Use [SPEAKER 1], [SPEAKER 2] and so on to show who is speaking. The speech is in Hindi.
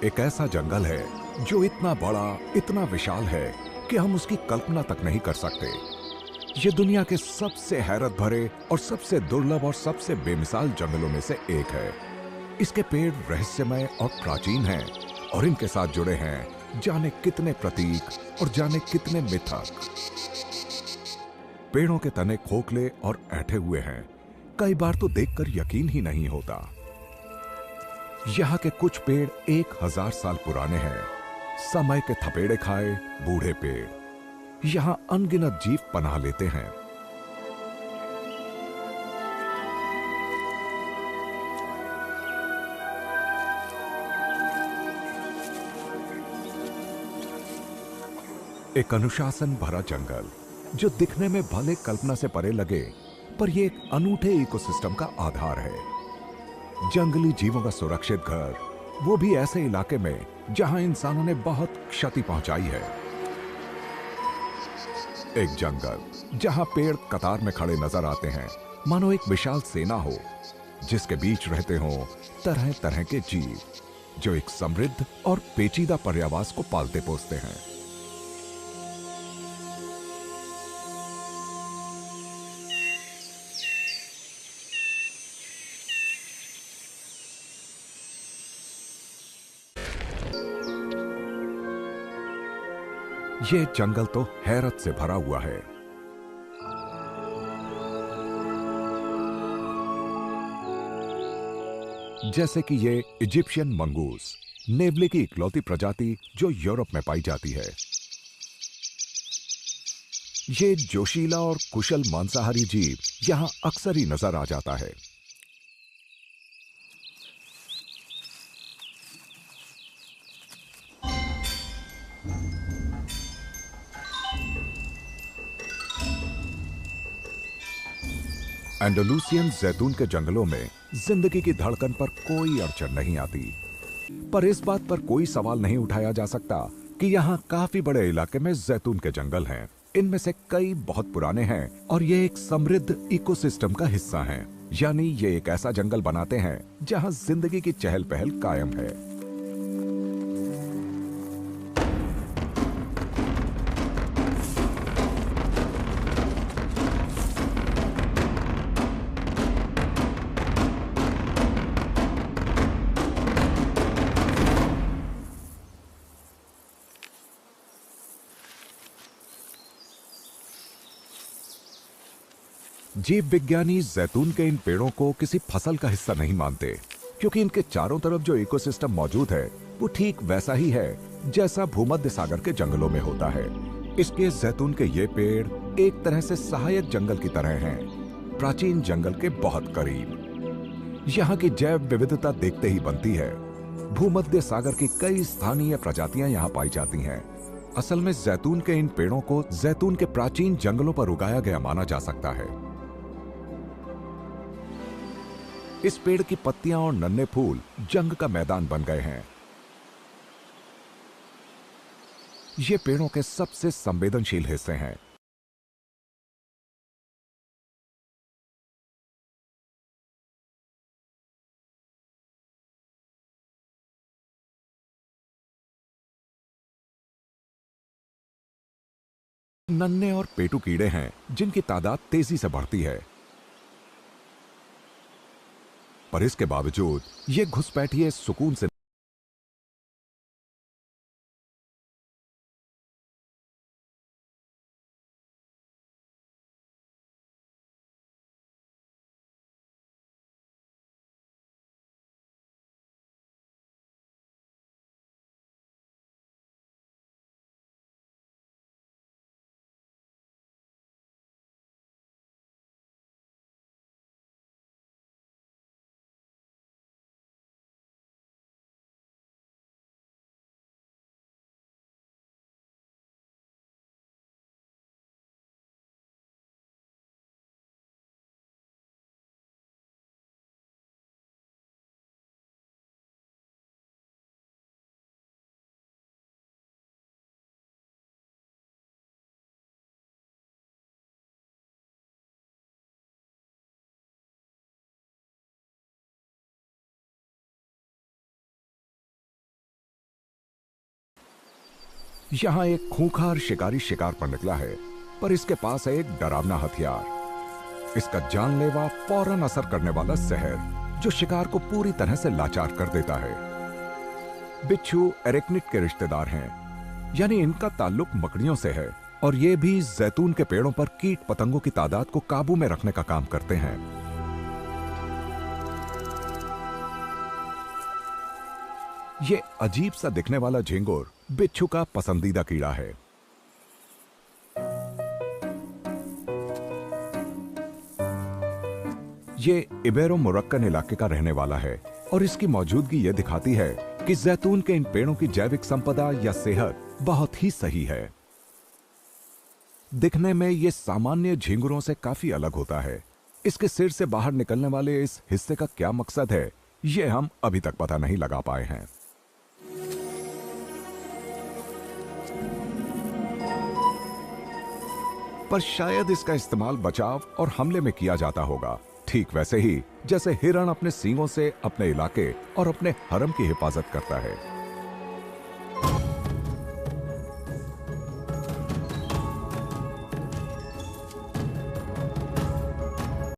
[SPEAKER 1] एक ऐसा जंगल है जो इतना बड़ा, इतना विशाल है कि हम उसकी कल्पना तक नहीं कर सकते। ये दुनिया के सबसे हैरत भरे और सबसे दुर्लभ और सबसे बेमिसाल जंगलों में से एक है। इसके पेड़ रहस्यमय और प्राचीन हैं और इनके साथ जुड़े हैं जाने कितने प्रतीक और जाने कितने मिथक। पेड़ों के तने खोखले और ऐंठे हुए हैं। कई बार तो देखकर यकीन ही नहीं होता। यहाँ के कुछ पेड़ 1000 साल पुराने हैं। समय के थपेड़े खाए बूढ़े पेड़। यहाँ अनगिनत जीव पनाह लेते हैं। एक अनुशासन भरा जंगल जो दिखने में भले कल्पना से परे लगे, पर यह एक अनूठे इकोसिस्टम का आधार है। जंगली जीवों का सुरक्षित घर, वो भी ऐसे इलाके में जहां इंसानों ने बहुत क्षति पहुंचाई है। एक जंगल जहां पेड़ कतार में खड़े नजर आते हैं, मानो एक विशाल सेना हो जिसके बीच रहते हों तरह तरह के जीव जो एक समृद्ध और पेचीदा पर्यावास को पालते पोसते हैं। ये जंगल तो हैरत से भरा हुआ है। जैसे कि ये इजिप्शियन मंगूस, नेवले की इकलौती प्रजाति जो यूरोप में पाई जाती है। ये जोशीला और कुशल मांसाहारी जीव यहां अक्सर ही नजर आ जाता है। एंडलूसियन जैतून के जंगलों में जिंदगी की धड़कन पर कोई अड़चन नहीं आती। पर इस बात पर कोई सवाल नहीं उठाया जा सकता कि यहाँ काफी बड़े इलाके में जैतून के जंगल हैं। इनमें से कई बहुत पुराने हैं और ये एक समृद्ध इकोसिस्टम का हिस्सा हैं। यानी ये एक ऐसा जंगल बनाते हैं जहाँ जिंदगी की चहल पहल कायम है। जीव विज्ञानी जैतून के इन पेड़ों को किसी फसल का हिस्सा नहीं मानते, क्योंकि इनके चारों तरफ जो इकोसिस्टम मौजूद है वो ठीक वैसा ही है जैसा भूमध्य सागर के जंगलों में होता है। इसके जैतून के ये पेड़ एक तरह से सहायक जंगल की तरह हैं, प्राचीन जंगल के बहुत करीब। यहाँ की जैव विविधता देखते ही बनती है। भूमध्य सागर की कई स्थानीय प्रजातियां यहाँ पाई जाती हैं। असल में जैतून के इन पेड़ों को जैतून के प्राचीन जंगलों पर उगाया गया माना जा सकता है। इस पेड़ की पत्तियां और नन्हे फूल जंग का मैदान बन गए हैं। ये पेड़ों के सबसे संवेदनशील हिस्से हैं। नन्हे और पेटू कीड़े हैं जिनकी तादाद तेजी से बढ़ती है, पर इसके बावजूद ये घुसपैठिए सुकून से यहाँ एक खूंखार शिकारी शिकार पर निकला है, पर इसके पास है एक डरावना हथियार। इसका जानलेवा फौरन असर करने वाला जहर, जो शिकार को पूरी तरह से लाचार कर देता है। बिच्छू एरेक्निड के रिश्तेदार हैं, यानी इनका ताल्लुक मकड़ियों से है, और ये भी जैतून के पेड़ों पर कीट पतंगों की तादाद को काबू में रखने का काम करते हैं। ये अजीब सा दिखने वाला झिंगुर बिच्छू का पसंदीदा कीड़ा है। ये इबेरो मोरक्कन इलाके का रहने वाला है, और इसकी मौजूदगी यह दिखाती है कि जैतून के इन पेड़ों की जैविक संपदा या सेहत बहुत ही सही है। दिखने में ये सामान्य झिंगुरों से काफी अलग होता है। इसके सिर से बाहर निकलने वाले इस हिस्से का क्या मकसद है, ये हम अभी तक पता नहीं लगा पाए हैं। पर शायद इसका इस्तेमाल बचाव और हमले में किया जाता होगा, ठीक वैसे ही जैसे हिरण अपने सींगों से अपने इलाके और अपने हरम की हिफाजत करता है।